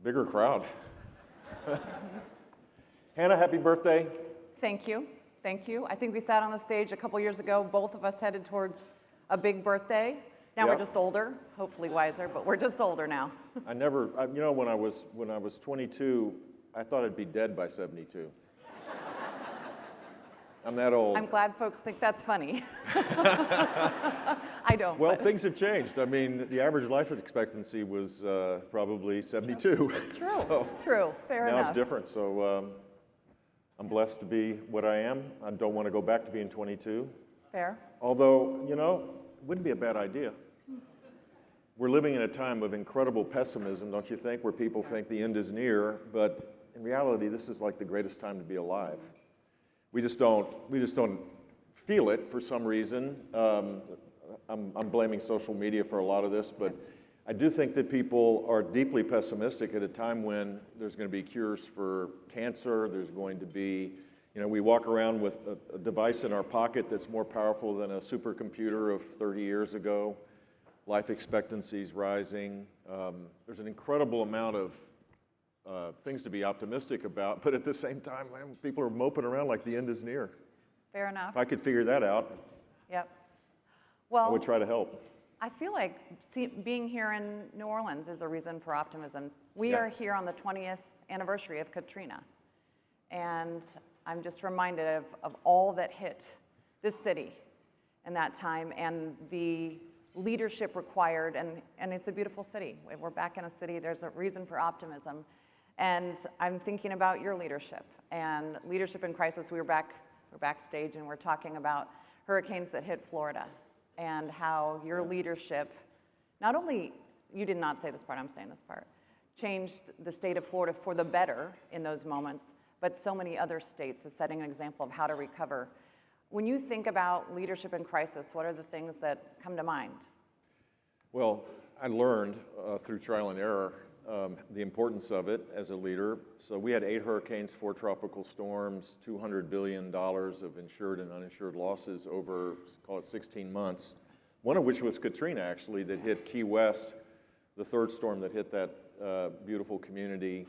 Bigger crowd. Hannah, happy birthday. Thank you. Thank you. I think we sat on the stage a couple years ago, both of us headed towards a big birthday. Now we're just older, hopefully wiser, but we're just older now. You know, when I was 22, I thought I'd be dead by 72. I'm that old. I'm glad folks think that's funny. I don't. Well, things have changed. I mean, the average life expectancy was probably 72. True, So true, fair enough. now it's different, so I'm blessed to be what I am. I don't want to go back to being 22. Fair. Although, you know, it wouldn't be a bad idea. We're living in a time of incredible pessimism, don't you think, where people think the end is near, but in reality, this is like the greatest time to be alive. We just don't feel it for some reason. I'm blaming social media for a lot of this, but I do think that people are deeply pessimistic at a time when there's going to be cures for cancer. There's going to be, you know, we walk around with a device in our pocket that's more powerful than a supercomputer of 30 years ago. Life expectancy is rising. There's an incredible amount of things to be optimistic about, but at the same time, man, people are moping around like the end is near. Fair enough. If I could figure that out, Yep. I Well, would try to help. I feel like being here in New Orleans is a reason for optimism. We Yeah. are here on the 20th anniversary of Katrina. And I'm just reminded of all that hit this city in that time and the leadership required. And it's a beautiful city. We're back in a city, there's a reason for optimism. And I'm thinking about your leadership and leadership in crisis. We're backstage and we're talking about hurricanes that hit Florida and how your leadership, not only, you did not say this part, I'm saying this part, changed the state of Florida for the better in those moments, but so many other states is setting an example of how to recover. When you think about leadership in crisis, what are the things that come to mind? Well, I learned through trial and error the importance of it as a leader. So we had 8 hurricanes, 4 tropical storms, $200 billion of insured and uninsured losses over, call it 16 months. One of which was Katrina, actually, that hit Key West, the 3rd storm that hit that beautiful community.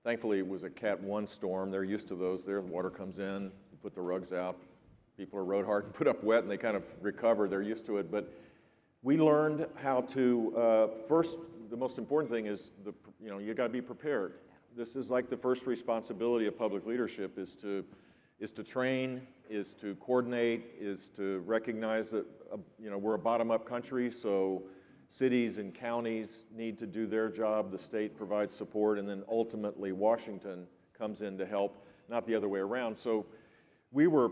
Thankfully, it was a Cat 1 storm. They're used to those there. The water comes in, you put the rugs out. People are rode hard and put up wet, and they kind of recover. They're used to it. But we learned how to, first, the most important thing is, you got to be prepared. This is like the first responsibility of public leadership is to train, is to coordinate, is to recognize that, we're a bottom-up country, so cities and counties need to do their job, the state provides support, and then ultimately Washington comes in to help, not the other way around. So we were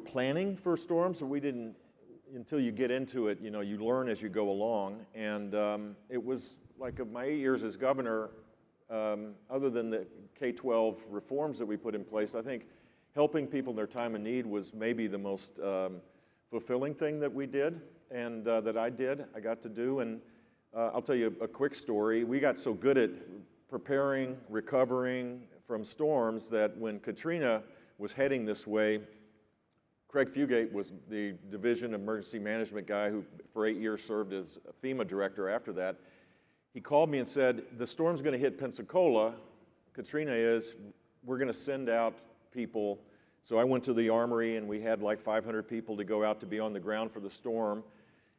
planning for storms, but we didn't, until you get into it, you learn as you go along. And it was like of my 8 years as governor, other than the K-12 reforms that we put in place, I think helping people in their time of need was maybe the most fulfilling thing that we did and that I got to do. And I'll tell you a quick story. We got so good at preparing, recovering from storms that when Katrina was heading this way, Craig Fugate was the Division of Emergency Management guy who for 8 years served as FEMA director after that. He called me and said, the storm's going to hit Pensacola. Katrina is, we're going to send out people. So I went to the Armory and we had like 500 people to go out to be on the ground for the storm.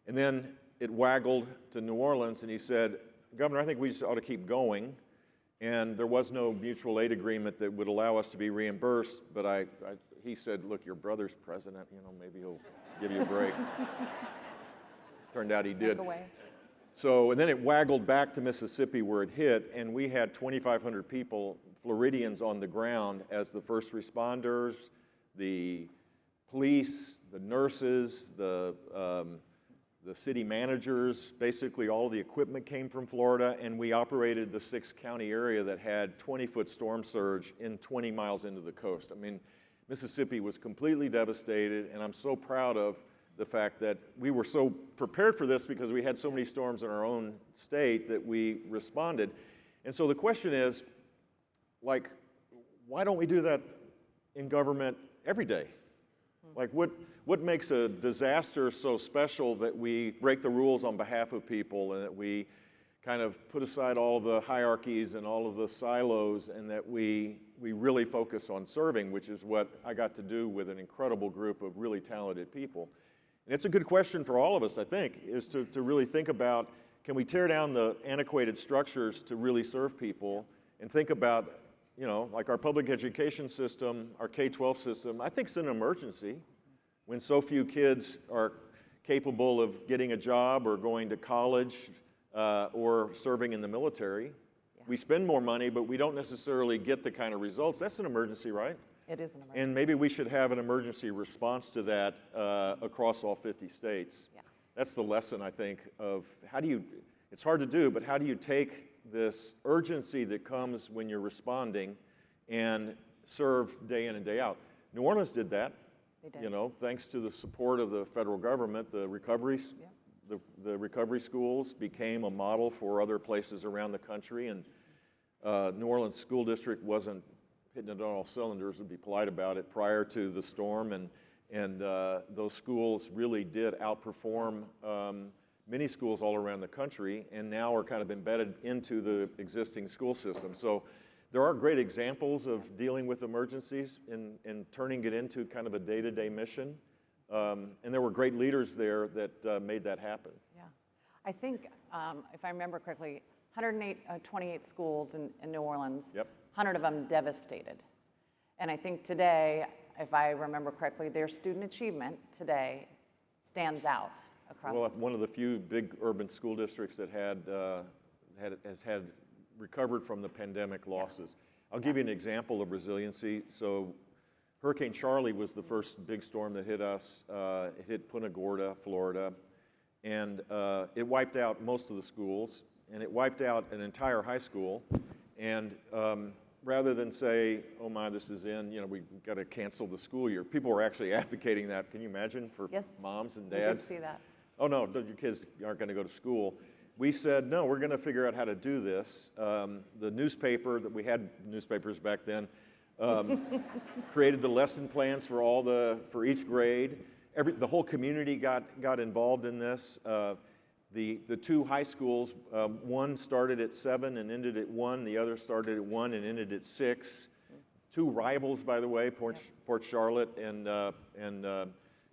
And then it waggled to New Orleans and he said, Governor, I think we just ought to keep going. And there was no mutual aid agreement that would allow us to be reimbursed, but he said, look, your brother's president, maybe he'll give you a break. Turned out he did. So, and then it waggled back to Mississippi where it hit, and we had 2,500 people, Floridians, on the ground as the first responders, the police, the nurses, the city managers. Basically all the equipment came from Florida, and we operated the 6-county area that had 20-foot storm surge in 20 miles into the coast. I mean, Mississippi was completely devastated, and I'm so proud of the fact that we were so prepared for this because we had so many storms in our own state that we responded. And so the question is, like, why don't we do that in government every day? Like, what makes a disaster so special that we break the rules on behalf of people and that we kind of put aside all the hierarchies and all of the silos, and that we really focus on serving, which is what I got to do with an incredible group of really talented people. And it's a good question for all of us, I think, is to really think about, can we tear down the antiquated structures to really serve people, and think about, you know, like our public education system, our K-12 system. I think it's an emergency when so few kids are capable of getting a job or going to college or serving in the military. Yeah. We spend more money, but we don't necessarily get the kind of results. That's an emergency, right? It is an emergency. And maybe we should have an emergency response to that across all 50 states. Yeah. That's the lesson, I think, of how do you, it's hard to do, but how do you take this urgency that comes when you're responding and serve day in and day out? New Orleans did that. They did. You know, thanks to the support of the federal government, the recovery schools became a model for other places around the country, and New Orleans School District wasn't hitting it on all cylinders, to be polite about it, prior to the storm, and those schools really did outperform many schools all around the country, and now are kind of embedded into the existing school system. So there are great examples of dealing with emergencies and turning it into kind of a day-to-day mission. And there were great leaders there that made that happen. Yeah. I think, if I remember correctly, 128 schools in New Orleans, yep. 100 of them devastated. And I think today, if I remember correctly, their student achievement today stands out across. Well, one of the few big urban school districts that has had recovered from the pandemic losses. Yeah. I'll give you an example of resiliency. So Hurricane Charlie was the first big storm that hit us. It hit Punta Gorda, Florida, and it wiped out most of the schools, and it wiped out an entire high school. And rather than say, oh my, this is in, you know, we've got to cancel the school year, people were actually advocating that. Can you imagine, for moms and dads? We did see that. Oh no, your kids aren't going to go to school. We said, no, we're going to figure out how to do this. The newspaper, that we had newspapers back then, created the lesson plans for each grade. The whole community got involved in this. The two high schools, one started at 7 and ended at 1. The other started at 1 and ended at 6. Two rivals, by the way, Port Charlotte and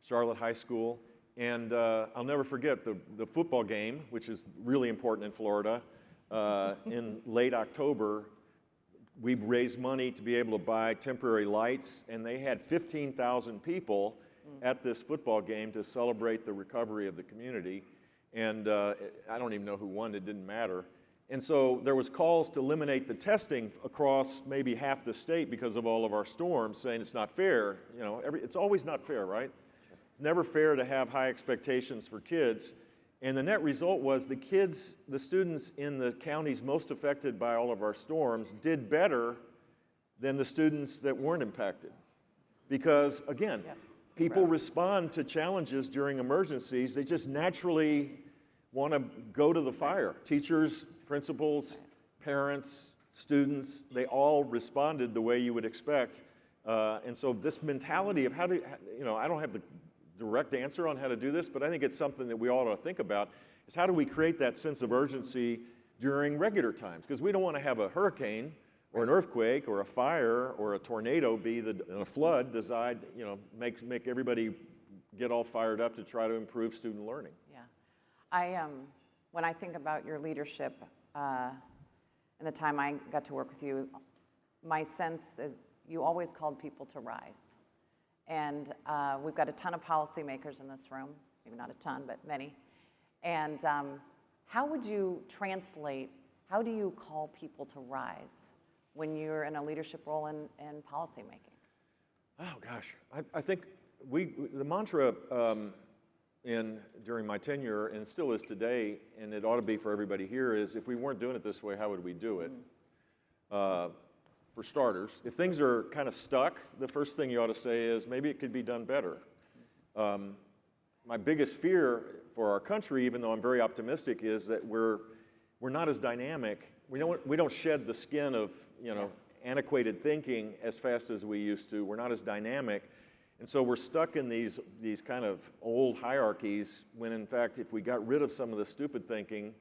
Charlotte High School. And I'll never forget the football game, which is really important in Florida. In late October, we raised money to be able to buy temporary lights, and they had 15,000 people at this football game to celebrate the recovery of the community. And I don't even know who won, it didn't matter. And so there was calls to eliminate the testing across maybe half the state because of all of our storms, saying it's not fair. You know, it's always not fair, right? It's never fair to have high expectations for kids. And the net result was the students in the counties most affected by all of our storms did better than the students that weren't impacted. Because, again, people respond to challenges during emergencies. They just naturally want to go to the fire. Teachers, principals, parents, students, they all responded the way you would expect. And so this mentality of I don't have the direct answer on how to do this, but I think it's something that we ought to think about, is how do we create that sense of urgency during regular times? Because we don't want to have a hurricane or an earthquake or a fire or a tornado a flood decide, make everybody get all fired up to try to improve student learning. Yeah. When I think about your leadership and the time I got to work with you, my sense is you always called people to rise. And we've got a ton of policymakers in this room, maybe not a ton, but many. And how would you how do you call people to rise when you're in a leadership role in policymaking? Oh gosh, I think the mantra during my tenure, and still is today, and it ought to be for everybody here, is if we weren't doing it this way, how would we do it? For starters, if things are kind of stuck, the first thing you ought to say is maybe it could be done better. My biggest fear for our country, even though I'm very optimistic, is that we're not as dynamic. We don't shed the skin of antiquated thinking as fast as we used to. We're not as dynamic, and so we're stuck in these kind of old hierarchies. When in fact, if we got rid of some of the stupid thinking,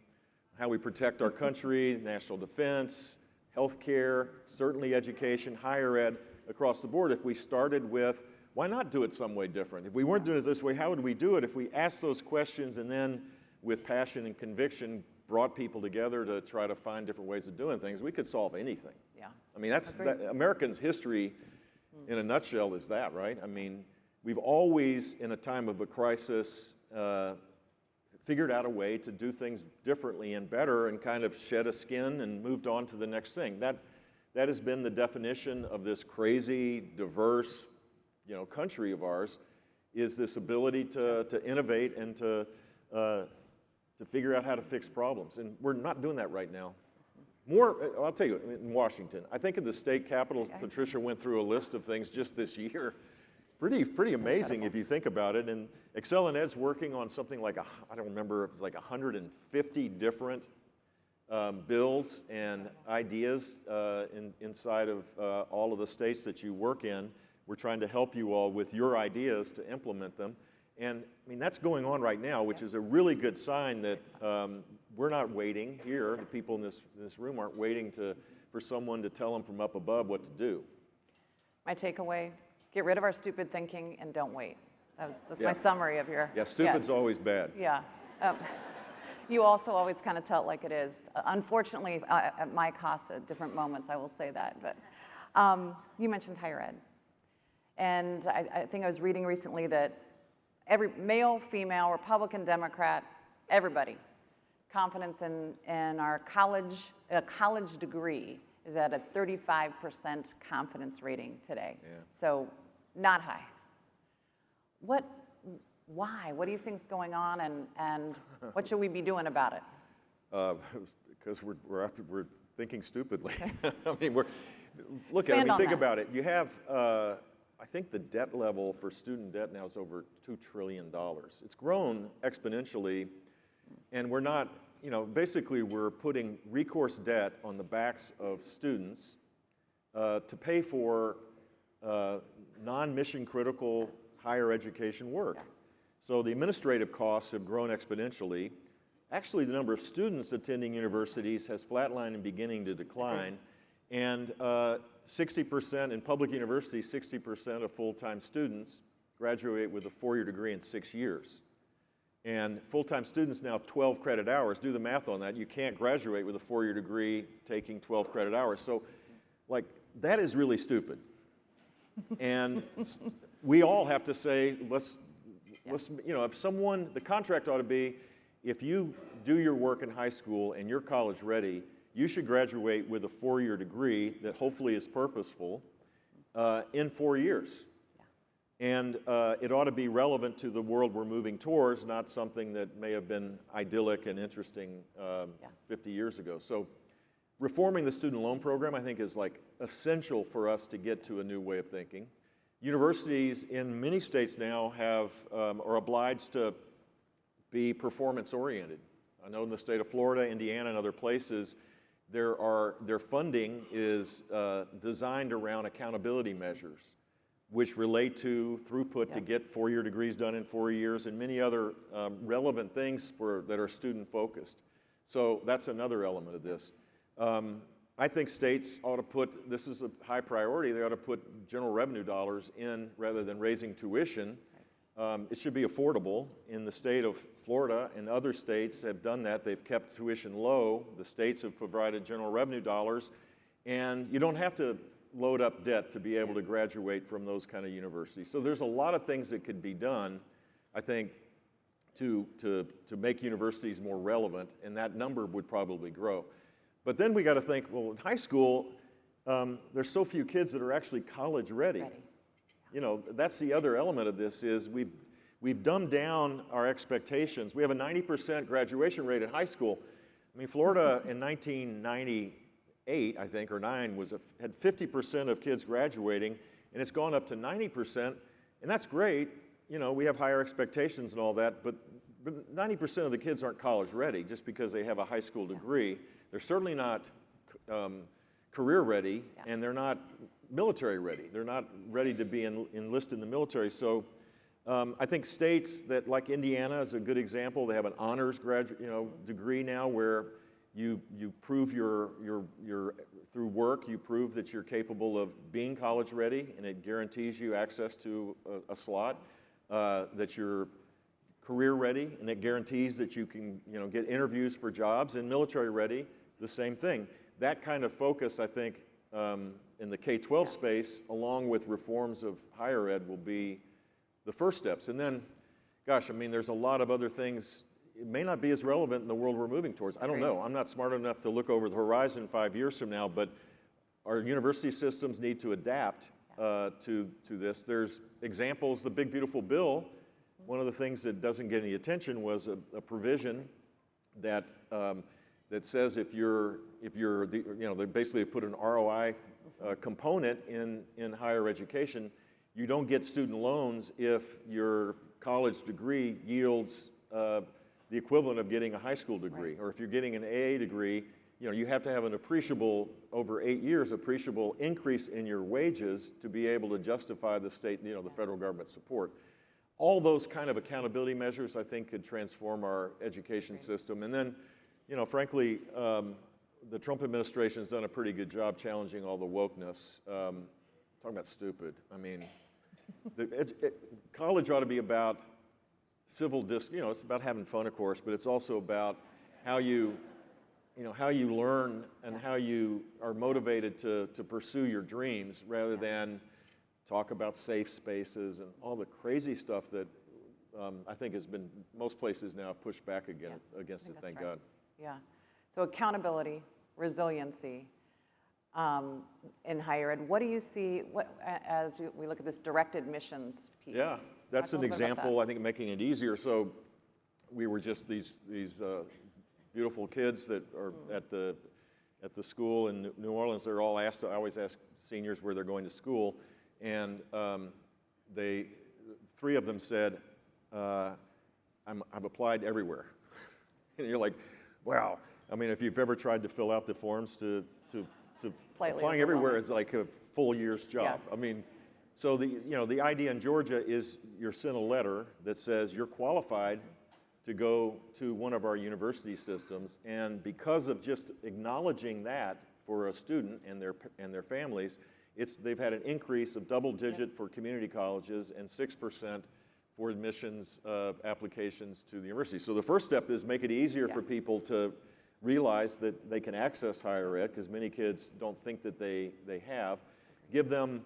how we protect our country, national defense, healthcare, certainly education, higher ed, across the board. If we started with, why not do it some way different? If we weren't doing it this way, how would we do it? If we asked those questions and then with passion and conviction brought people together to try to find different ways of doing things, we could solve anything. Yeah. I mean, Americans' history in a nutshell is that, right? I mean, we've always, in a time of a crisis, figured out a way to do things differently and better and kind of shed a skin and moved on to the next thing. That has been the definition of this crazy, diverse, country of ours, is this ability to innovate and to figure out how to fix problems. And we're not doing that right now. I'll tell you, in Washington, I think in the state capitals, Patricia went through a list of things just this year. Pretty amazing if you think about it. And ExcelinEd's working on something like, I don't remember, it was like 150 different bills and ideas inside of all of the states that you work in. We're trying to help you all with your ideas to implement them. And I mean, that's going on right now, which is a really good sign that we're not waiting here. The people in this room aren't waiting for someone to tell them from up above what to do. My takeaway, get rid of our stupid thinking and don't wait. That's my summary of your... Yeah, stupid's always bad. Yeah. You also always kind of tell it like it is. Unfortunately, at my cost at different moments, I will say that. But you mentioned higher ed. And I think I was reading recently that every male, female, Republican, Democrat, everybody, confidence in our college degree is at a 35% confidence rating today. Yeah. So not high. Why? What do you think is going on, and what should we be doing about it? Because we're thinking stupidly. I mean, think about it. You have, I think the debt level for student debt now is over $2 trillion. It's grown exponentially, and we're not, basically we're putting recourse debt on the backs of students to pay for non-mission critical higher education work. So the administrative costs have grown exponentially. Actually, the number of students attending universities has flatlined and beginning to decline. And 60% in public universities, 60% of full-time students graduate with a four-year degree in 6 years. And full-time students now 12 credit hours. Do the math on that. You can't graduate with a four-year degree taking 12 credit hours. So, that is really stupid. And we all have to say, if someone, the contract ought to be, if you do your work in high school and you're college ready, you should graduate with a four-year degree that hopefully is purposeful in 4 years. And it ought to be relevant to the world we're moving towards, not something that may have been idyllic and interesting 50 years ago. So reforming the student loan program, I think, is essential for us to get to a new way of thinking. Universities in many states now are obliged to be performance-oriented. I know in the state of Florida, Indiana, and other places, their funding is designed around accountability measures, which relate to throughput to get four-year degrees done in 4 years and many other relevant things that are student-focused. So that's another element of this. I think states ought to put, this is a high priority, they ought to put general revenue dollars in rather than raising tuition. It should be affordable. In the state of Florida and other states have done that. They've kept tuition low. The states have provided general revenue dollars. And you don't have to load up debt to be able to graduate from those kind of universities. So there's a lot of things that could be done, I think, to make universities more relevant, and that number would probably grow. But then we got to think, well, in high school, there's so few kids that are actually college ready. That's the other element of this is we've dumbed down our expectations. We have a 90% graduation rate at high school. I mean, Florida in 1998, I think, or 9, had 50% of kids graduating, and it's gone up to 90%, and that's great. We have higher expectations and all that, but 90% of the kids aren't college ready just because they have a high school degree. They're certainly not career ready, and they're not military ready. They're not ready to be enlisted in the military. So I think states that, like Indiana is a good example. They have an honors degree now where You prove through work, you prove that you're capable of being college ready, and it guarantees you access to a slot, that you're career ready, and it guarantees that you can get interviews for jobs, and military ready, the same thing. That kind of focus, I think, in the K-12 space, along with reforms of higher ed, will be the first steps. And then, gosh, I mean, there's a lot of other things. It may not be as relevant in the world we're moving towards. I don't know. I'm not smart enough to look over the horizon 5 years from now, but our university systems need to adapt to this. There's examples, the Big Beautiful Bill. One of the things that doesn't get any attention was a provision that that says if they basically put an ROI component in higher education, you don't get student loans if your college degree yields the equivalent of getting a high school degree, or if you're getting an AA degree, you have to have an appreciable, over 8 years, appreciable increase in your wages to be able to justify the state, the federal government support. All those kind of accountability measures, I think, could transform our education system. And then, frankly, the Trump administration has done a pretty good job challenging all the wokeness. Talking about stupid. I mean, college ought to be about it's about having fun, of course, but it's also about how you learn and how you are motivated to pursue your dreams, rather than talk about safe spaces and all the crazy stuff that I think has been, most places now have pushed back against it, thank God. Yeah. So accountability, resiliency in higher ed. What do you see as we look at this direct admissions piece? Yeah, that's an example, I think, making it easier. So we were just these beautiful kids that are at the school in New Orleans. They're all asked, I always ask seniors where they're going to school, and 3 of them said, I've applied everywhere. And you're like, wow. I mean, if you've ever tried to fill out the forms to applying everywhere is like a full year's job. Yeah. I mean, so the idea in Georgia is you're sent a letter that says you're qualified to go to one of our university systems, and because of just acknowledging that for a student and their families, they've had an increase of double-digit for community colleges and 6% for admissions applications to the university. So the first step is make it easier for people to realize that they can access higher ed, because many kids don't think that they have. Give them,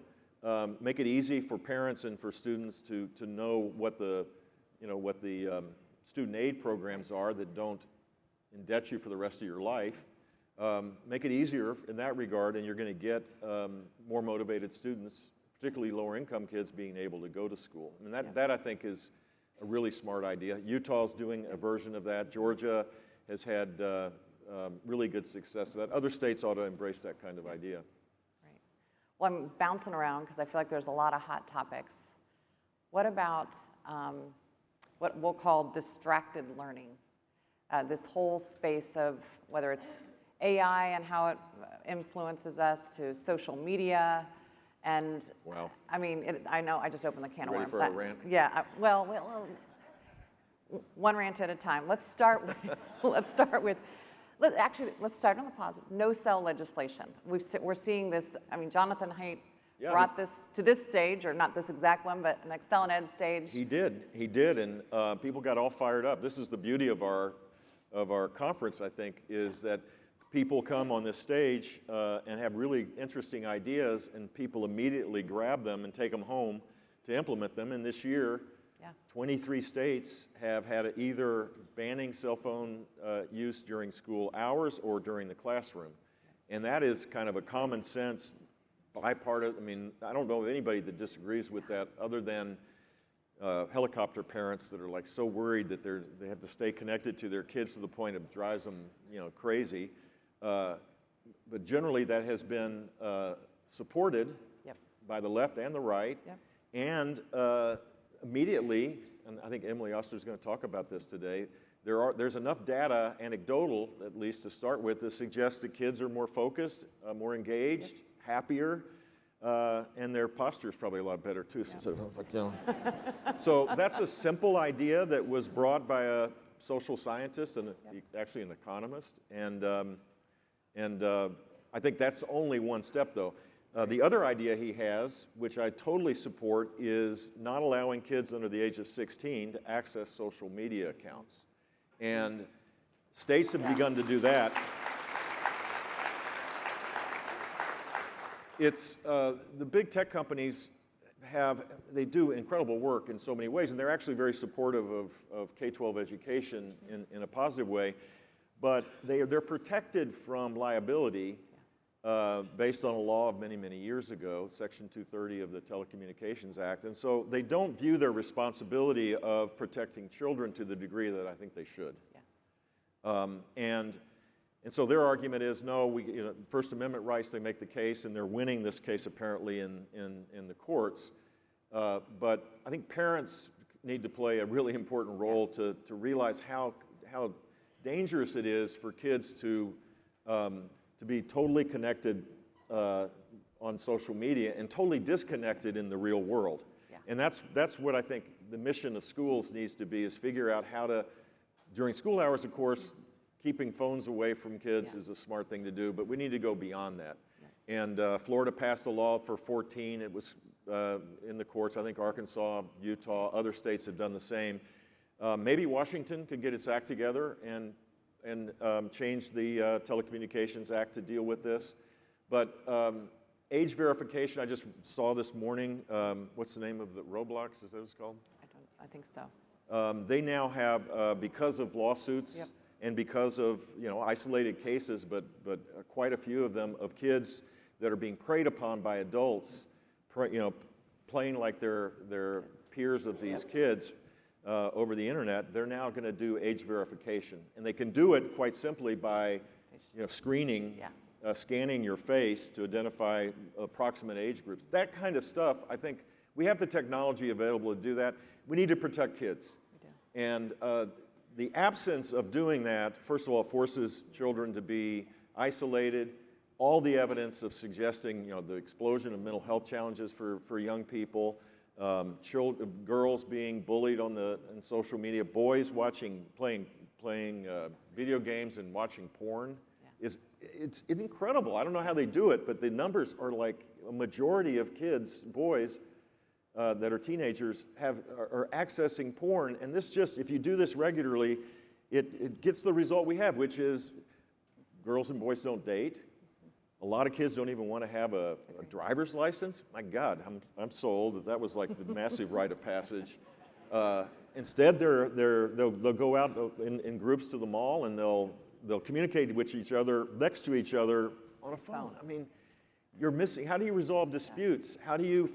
make it easy for parents and for students to know what the student aid programs are that don't indebt you for the rest of your life. Make it easier in that regard, and you're going to get more motivated students, particularly lower income kids, being able to go to school. I mean, that I think is a really smart idea. Utah's doing a version of that. Georgia has had really good success with that. Other states ought to embrace that kind of idea. Right. Well, I'm bouncing around because I feel like there's a lot of hot topics. What about what we'll call distracted learning? This whole space of whether it's AI and how it influences us, to social media, and wow. I mean, I know I just opened the can of worms. Ready for a rant? Yeah. Well, one rant at a time. Let's start with. Let's start on the positive. No-sell legislation. We're seeing this. I mean, Jonathan Haidt brought this to this stage, or not this exact one, but an ExcelinEd stage. He did, and people got all fired up. This is the beauty of our conference, I think, is that people come on this stage and have really interesting ideas, and people immediately grab them and take them home to implement them. And this year, 23 states have had either banning cell phone use during school hours or during the classroom. And that is kind of a common sense, bipartisan. I mean, I don't know of anybody that disagrees with that, other than helicopter parents that are like so worried that they have to stay connected to their kids to the point it drives them, crazy. But generally, that has been supported by the left and the right, and immediately, and I think Emily Oster is going to talk about this today, there's enough data, anecdotal at least to start with, to suggest that kids are more focused, more engaged, happier, and their posture is probably a lot better too. So that's a simple idea that was brought by a social scientist and actually an economist, and I think that's only one step, though. The other idea he has, which I totally support, is not allowing kids under the age of 16 to access social media accounts. And states have begun to do that. It's, the big tech companies they do incredible work in so many ways, and they're actually very supportive of K-12 education in a positive way, but they're protected from liability based on a law of many, many years ago, Section 230 of the Telecommunications Act, and so they don't view their responsibility of protecting children to the degree that I think they should. Yeah. And so their argument is, no, First Amendment rights, they make the case, and they're winning this case apparently in the courts. But I think parents need to play a really important role to realize how dangerous it is for kids to be totally connected on social media and totally disconnected in the real world. Yeah. And that's what I think the mission of schools needs to be, is figure out how to, during school hours, of course, keeping phones away from kids is a smart thing to do, but we need to go beyond that. Yeah. And Florida passed a law for 14. It was in the courts. I think Arkansas, Utah, other states have done the same. Maybe Washington could get its act together and change the Telecommunications Act to deal with this. But age verification, I just saw this morning, what's the name of the Roblox, is that what it's called? I think so. They now have, because of lawsuits, yep, and because of isolated cases, but quite a few of them, of kids that are being preyed upon by adults, playing like they're peers of these kids over the internet, they're now going to do age verification. And they can do it quite simply by screening, scanning your face to identify approximate age groups. That kind of stuff, I think, we have the technology available to do that. We need to protect kids. We do. And the absence of doing that, first of all, forces children to be isolated. All the evidence of suggesting, the explosion of mental health challenges for young people, girls being bullied on social media, boys playing video games and watching porn, it's incredible. I don't know how they do it, but the numbers are like a majority of kids, boys, that are teenagers are accessing porn, and if you do this regularly, it gets the result we have, which is girls and boys don't date. A lot of kids don't even want to have a driver's license. My God, I'm so old that was like the massive rite of passage. Instead, they'll go out in groups to the mall, and they'll communicate with each other, next to each other on a phone. I mean, you're missing. How do you resolve disputes? How do you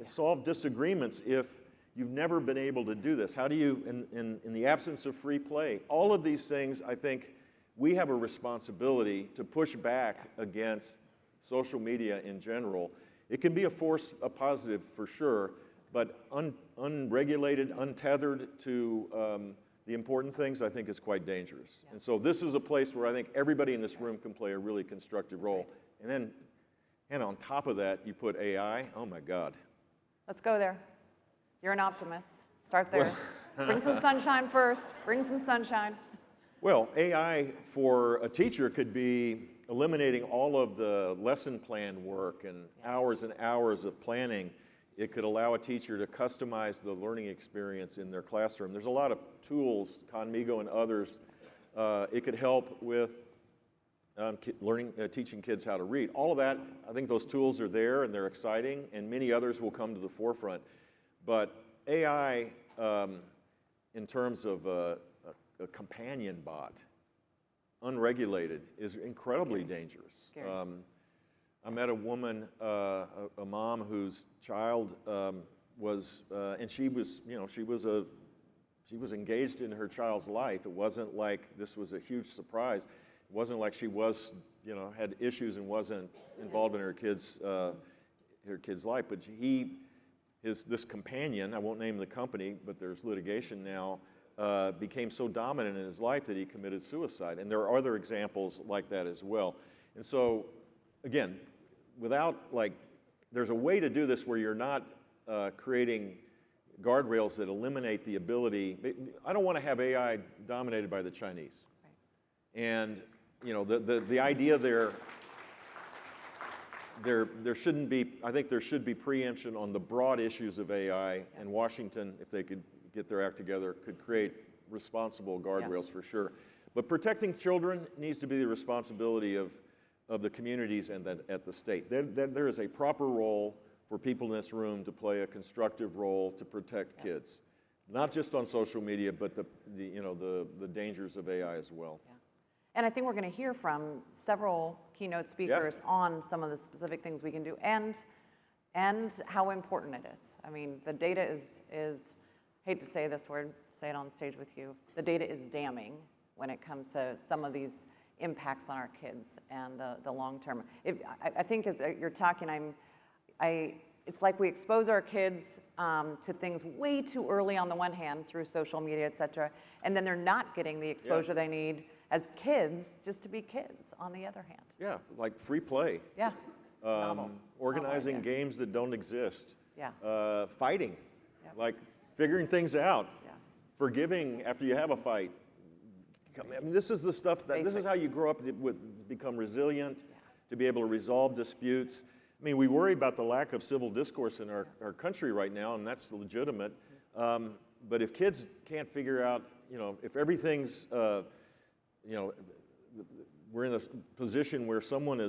solve disagreements if you've never been able to do this? How do you, in the absence of free play? All of these things, I think, we have a responsibility to push back against social media in general. It can be a positive for sure, but unregulated, untethered to the important things, I think is quite dangerous. Yeah. And so this is a place where I think everybody in this room can play a really constructive role. And on top of that, you put AI. Oh my God. Let's go there. You're an optimist. Start there. Bring some sunshine first. Bring some sunshine. Well, AI for a teacher could be eliminating all of the lesson plan work and hours and hours of planning. It could allow a teacher to customize the learning experience in their classroom. There's a lot of tools, Conmigo and others. It could help with teaching kids how to read. All of that, I think those tools are there and they're exciting, and many others will come to the forefront. But AI, in terms of a companion bot, unregulated, is incredibly dangerous. I met a woman, a mom whose child was, and she was engaged in her child's life. It wasn't like this was a huge surprise. It wasn't like she had issues and wasn't involved in her kid's life. But this companion, I won't name the company, but there's litigation now, became so dominant in his life that he committed suicide. And there are other examples like that as well. And so, again, there's a way to do this where you're not creating guardrails that eliminate the ability. I don't want to have AI dominated by the Chinese. Right. And you know, the idea there shouldn't be, I think there should be preemption on the broad issues of AI, and Washington, if they could get their act together, could create responsible guardrails for sure. But protecting children needs to be the responsibility of the communities and at the state. There is a proper role for people in this room to play a constructive role to protect kids, not just on social media, but the dangers of AI as well. Yeah. And I think we're going to hear from several keynote speakers on some of the specific things we can do and how important it is. I mean, the data is, hate to say this word, say it on stage with you, the data is damning when it comes to some of these impacts on our kids and the long term. I think as you're talking, it's like we expose our kids to things way too early on the one hand through social media, et cetera, and then they're not getting the exposure they need as kids just to be kids on the other hand. Yeah, like free play. Yeah. Organizing games that don't exist. Yeah. Fighting, like figuring things out. Yeah. Forgiving after you have a fight. I mean, this is the stuff that, this is how you grow up to become resilient, to be able to resolve disputes. I mean, we worry about the lack of civil discourse in our country right now, and that's legitimate. But if kids can't figure out, you know, if everything's, you know, we're in a position where someone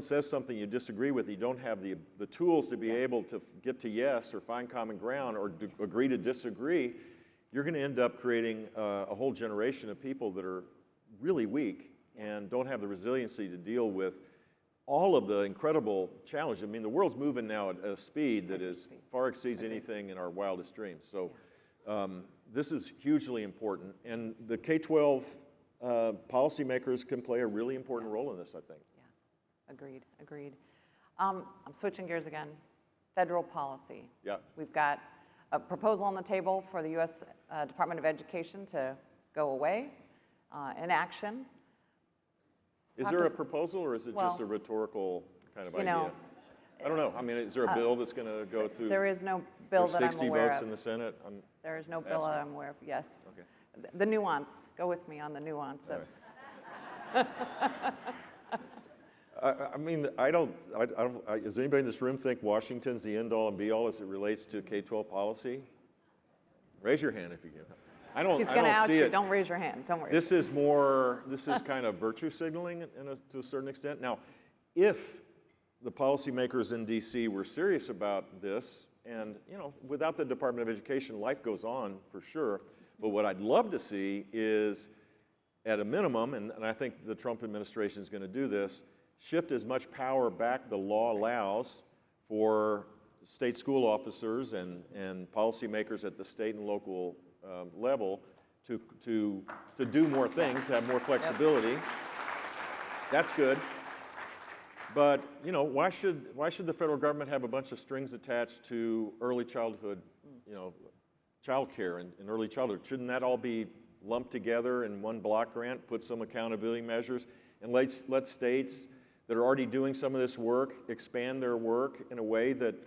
says something you disagree with, you don't have the tools to be able to get to yes or find common ground or agree to disagree, you're going to end up creating a whole generation of people that are really weak and don't have the resiliency to deal with all of the incredible challenges. I mean, the world's moving now at a speed that far exceeds anything in our wildest dreams. So this is hugely important. And the K-12 policymakers can play a really important role in this, I think. Yeah, agreed. I'm switching gears again. Federal policy. Yeah. We've got a proposal on the table for the U.S. Department of Education to go away, inaction. Is there a proposal, or is it just a rhetorical kind of idea? I don't know. I mean, is there a bill that's going to go through? There is no bill that I'm aware of. 60 votes in the Senate? There is no bill that I'm aware of, yes. Okay. The nuance. Go with me on the nuance of. Right. I mean, does anybody in this room think Washington's the end-all and be-all as it relates to K-12 policy? Raise your hand if you can. I don't He's going to out see you. it. Don't raise your hand. Don't worry. This is kind of virtue signaling to a certain extent. Now, if the policymakers in D.C. were serious about this, and you know, without the Department of Education, life goes on for sure. But what I'd love to see is, at a minimum, and I think the Trump administration is going to do this, shift as much power back the law allows for state school officers and policymakers at the state and local level to do more things, to have more flexibility. Yep. That's good. But you know, why should the federal government have a bunch of strings attached to early childhood, you know, child care and early childhood? Shouldn't that all be lumped together in one block grant, put some accountability measures, and let states that are already doing some of this work expand their work in a way that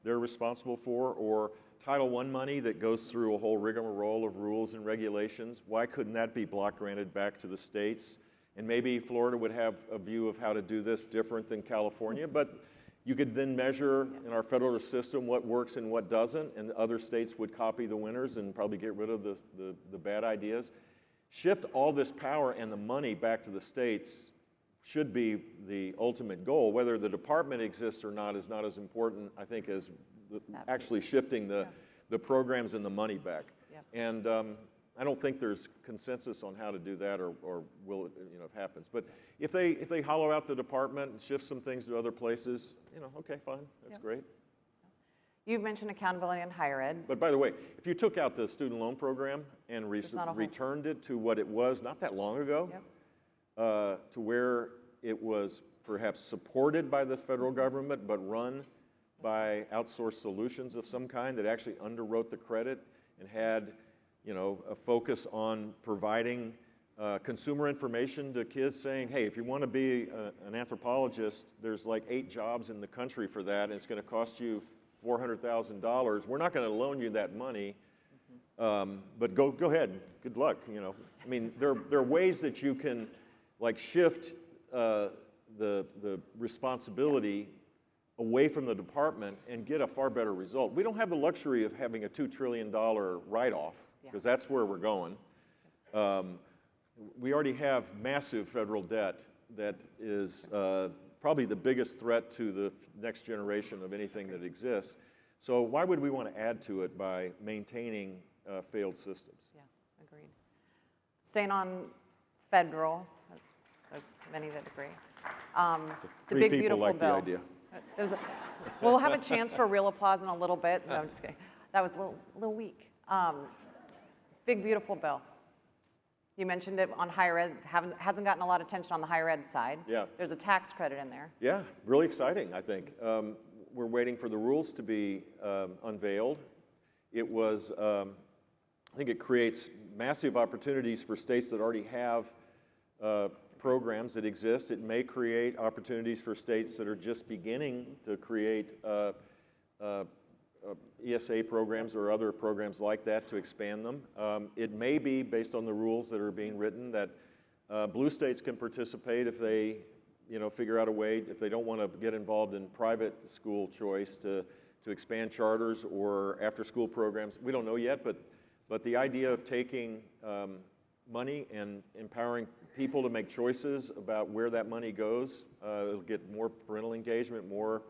they're responsible for, or Title I money that goes through a whole rigmarole of rules and regulations? Why couldn't that be block granted back to the states? And maybe Florida would have a view of how to do this different than California, but you could then measure in our federal system what works and what doesn't, and other states would copy the winners and probably get rid of the bad ideas. Shift all this power and the money back to the states should be the ultimate goal. Whether the department exists or not is not as important, I think, as actually shifting the programs and the money back. Yep. And I don't think there's consensus on how to do that, or will it, you know, if it happens. But if they hollow out the department and shift some things to other places, you know, okay, fine, that's great. You've mentioned accountability in higher ed. But by the way, if you took out the student loan program and returned it to what it was not that long ago, to where it was perhaps supported by the federal government but run by outsourced solutions of some kind that actually underwrote the credit and had, you know, a focus on providing consumer information to kids, saying, hey, if you want to be an anthropologist, there's like 8 jobs in the country for that, and it's going to cost you $400,000. We're not going to loan you that money, but go ahead. Good luck. You know, I mean, there are ways that you can like shift the responsibility away from the department and get a far better result. We don't have the luxury of having a $2 trillion write-off, because that's where we're going. We already have massive federal debt that is probably the biggest threat to the next generation of anything that exists. So why would we want to add to it by maintaining failed systems? Yeah, agreed. Staying on federal, there's many that agree. The big, beautiful like bill. the idea. We'll have a chance for real applause in a little bit. No, I'm just kidding. That was a little weak. Big, beautiful bill. You mentioned it on higher ed. Hasn't gotten a lot of attention on the higher ed side. Yeah. There's a tax credit in there. Yeah, really exciting, I think. We're waiting for the rules to be unveiled. It was, I think it creates massive opportunities for states that already have programs that exist. It may create opportunities for states that are just beginning to create ESA programs or other programs like that to expand them. It may be, based on the rules that are being written, that blue states can participate if they figure out a way, if they don't want to get involved in private school choice, to expand charters or after-school programs. We don't know yet, but the idea of taking money and empowering people to make choices about where that money goes, it'll get more parental engagement, more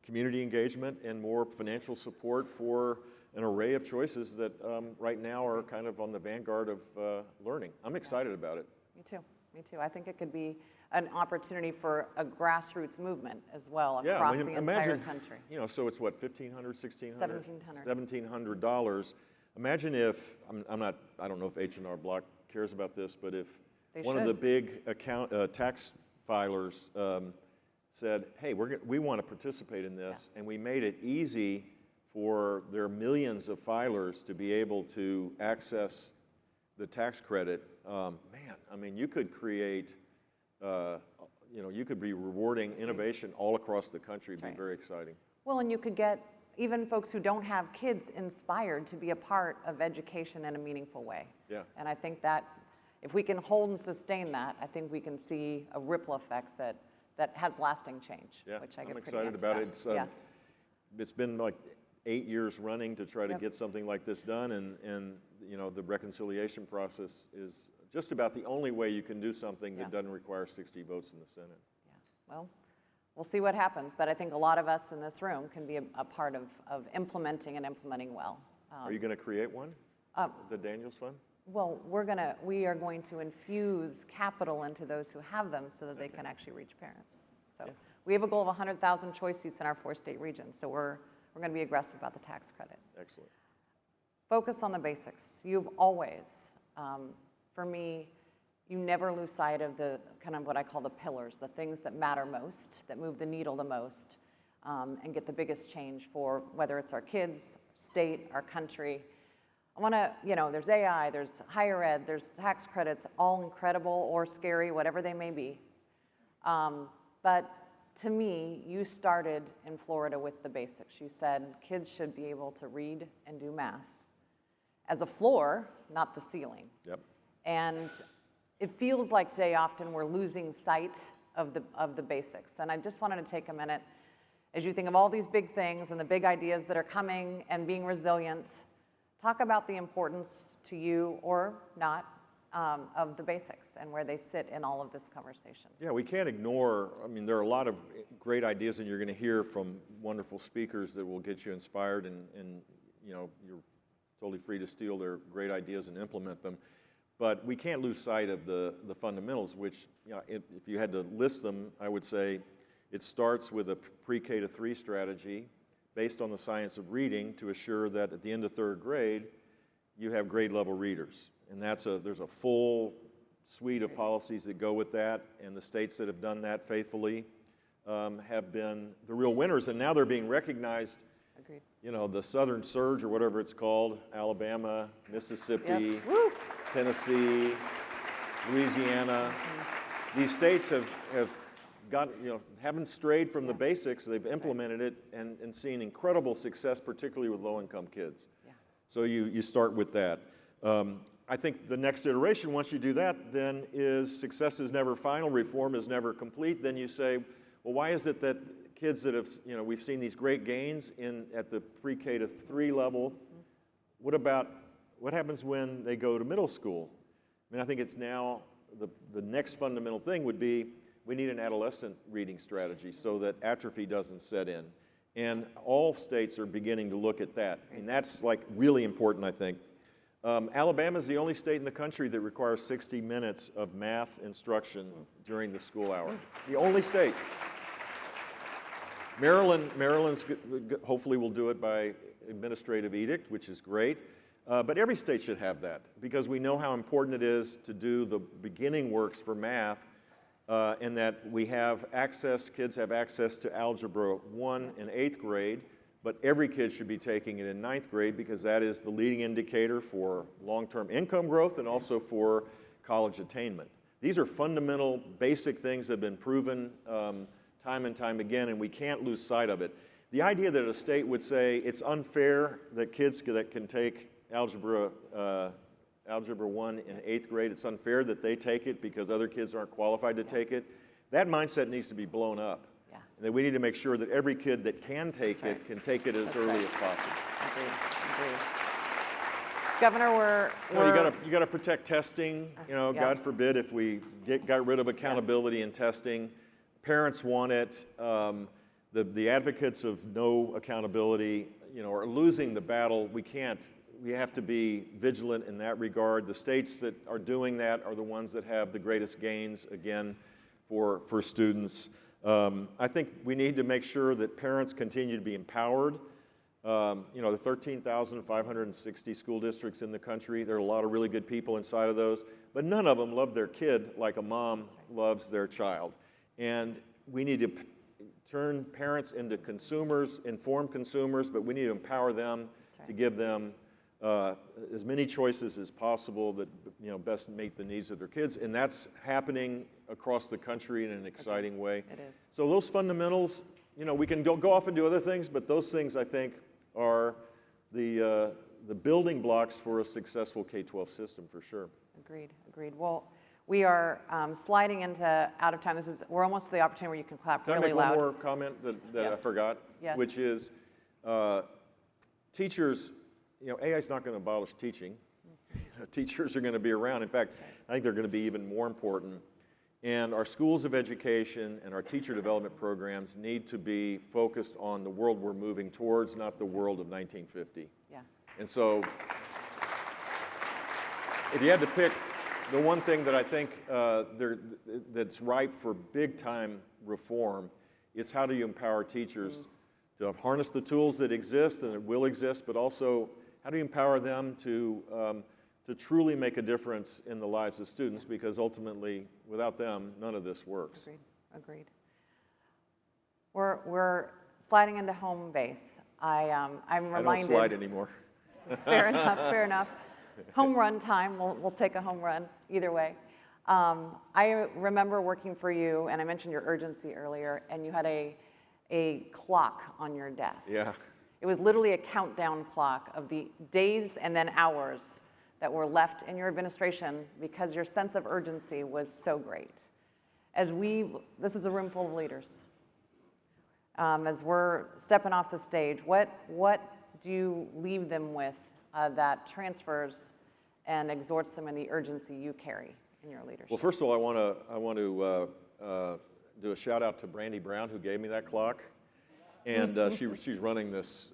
community engagement, and more financial support for an array of choices that right now are kind of on the vanguard of learning. I'm excited about it. Me too. Me too. I think it could be an opportunity for a grassroots movement as well across the entire country. You know, so it's what, $1,500, $1,600? $1,700. $1,700. Imagine if, I don't know if H&R Block cares about this, but if one of the big tax filers said, hey, we want to participate in this, and we made it easy for their millions of filers to be able to access the tax credit. Man, I mean, you could create, you could be rewarding innovation all across the country. It'd be very exciting. Well, and you could get even folks who don't have kids inspired to be a part of education in a meaningful way. Yeah. And I think that if we can hold and sustain that, I think we can see a ripple effect that has lasting change, which I get pretty excited about it. It's been like 8 years running to try to get something like this done, and the reconciliation process is just about the only way you can do something that doesn't require 60 votes in the Senate. Yeah, well, we'll see what happens, but I think a lot of us in this room can be a part of implementing and implementing well. Are you going to create one, the Daniels Fund? Well, we are going to infuse capital into those who have them so that they can actually reach parents. So we have a goal of 100,000 choice seats in our 4-state region, so we're going to be aggressive about the tax credit. Excellent. Focus on the basics. You've always, for me, you never lose sight of the kind of what I call the pillars, the things that matter most, that move the needle the most, and get the biggest change for whether it's our kids, state, our country. I want to, there's AI, there's higher ed, there's tax credits, all incredible or scary, whatever they may be. But to me, you started in Florida with the basics. You said kids should be able to read and do math as a floor, not the ceiling. Yep. And it feels like today often we're losing sight of the basics. And I just wanted to take a minute, as you think of all these big things and the big ideas that are coming and being resilient, talk about the importance to you or not of the basics and where they sit in all of this conversation. Yeah, we can't ignore, there are a lot of great ideas, and you're going to hear from wonderful speakers that will get you inspired, and you're totally free to steal their great ideas and implement them. But we can't lose sight of the fundamentals, which, if you had to list them, I would say it starts with a pre-K to 3 strategy based on the science of reading to assure that at the end of 3rd grade, you have grade level readers. And there's a full suite of policies that go with that, and the states that have done that faithfully have been the real winners, and now they're being recognized. Agreed. The Southern Surge, or whatever it's called, Alabama, Mississippi, Tennessee, Louisiana. These states have haven't strayed from the basics. They've implemented it and seen incredible success, particularly with low-income kids. Yeah. So you start with that. I think the next iteration, once you do that, then is success is never final, reform is never complete. Then you say, well, why is it that kids that have, we've seen these great gains at the pre-K to 3 level, what happens when they go to middle school? I mean, I think it's now, the next fundamental thing would be, we need an adolescent reading strategy so that atrophy doesn't set in. And all states are beginning to look at that. And that's like really important, I think. Alabama is the only state in the country that requires 60 minutes of math instruction during the school hour. The only state. Maryland's hopefully will do it by administrative edict, which is great. But every state should have that because we know how important it is to do the beginning works for math and that we have access, kids have access to Algebra 1 in 8th grade, but every kid should be taking it in 9th grade because that is the leading indicator for long-term income growth and also for college attainment. These are fundamental, basic things that have been proven time and time again, and we can't lose sight of it. The idea that a state would say it's unfair that kids that can take Algebra 1 in 8th grade, it's unfair that they take it because other kids aren't qualified to take it, that mindset needs to be blown up. Yeah. And that we need to make sure that every kid that can take it can take it as early as possible. Agreed. Governor, you got to protect testing. God forbid if we got rid of accountability in testing. Parents want it. The advocates of no accountability, are losing the battle. We have to be vigilant in that regard. The states that are doing that are the ones that have the greatest gains, again, for students. I think we need to make sure that parents continue to be empowered. The 13,560 school districts in the country, there are a lot of really good people inside of those, but none of them love their kid like a mom loves their child. And we need to turn parents into consumers, informed consumers, but we need to empower them to give them as many choices as possible that best meet the needs of their kids, and that's happening across the country in an exciting way. It is. So those fundamentals, we can go off and do other things, but those things I think are the building blocks for a successful K-12 system for sure. Agreed. Well, we are sliding into out of time. We're almost to the opportunity where you can clap really loud. Can I make one more comment that I forgot? Yes. Which is teachers. AI is not going to abolish teaching. Teachers are going to be around. In fact, I think they're going to be even more important. And our schools of education and our teacher development programs need to be focused on the world we're moving towards, not the world of 1950. Yeah. And so, if you had to pick the one thing that I think that's ripe for big-time reform, it's how do you empower teachers to harness the tools that exist and that will exist, but also how do you empower them to truly make a difference in the lives of students? Because ultimately, without them, none of this works. Agreed. We're sliding into home base. I'm reminded. I don't slide anymore. Fair enough. Home run time. We'll take a home run either way. I remember working for you, and I mentioned your urgency earlier, and you had a clock on your desk. Yeah. It was literally a countdown clock of the days and then hours that were left in your administration because your sense of urgency was so great. This is a room full of leaders. As we're stepping off the stage, what do you leave them with that transfers and exhorts them in the urgency you carry in your leadership? Well, first of all, I want to do a shout out to Brandy Brown, who gave me that clock. And she's running this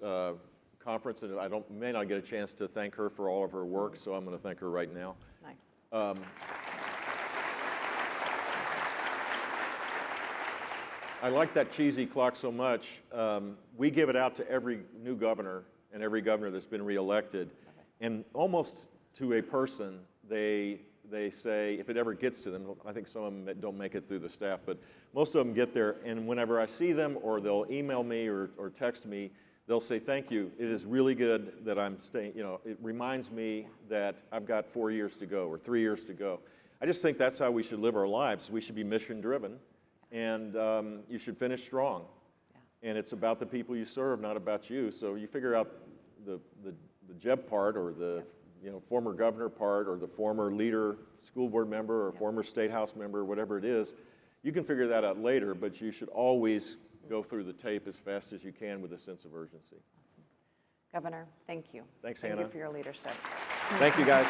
conference, and I may not get a chance to thank her for all of her work, so I'm going to thank her right now. Nice. I like that cheesy clock so much. We give it out to every new governor and every governor that's been reelected, and almost to a person, they say, if it ever gets to them, I think some of them don't make it through the staff, but most of them get there, and whenever I see them or they'll email me or text me, they'll say, thank you, it is really good that I'm staying, it reminds me that I've got 4 years to go or 3 years to go. I just think that's how we should live our lives. We should be mission driven, And you should finish strong. Yeah. And it's about the people you serve, not about you. So you figure out the Jeb part, or the former governor part, or the former leader, school board member, or former state house member, whatever it is. You can figure that out later, but you should always go through the tape as fast as you can with a sense of urgency. Awesome. Governor, thank you. Thanks, Thank Hanna. you for your leadership. Thank you, guys.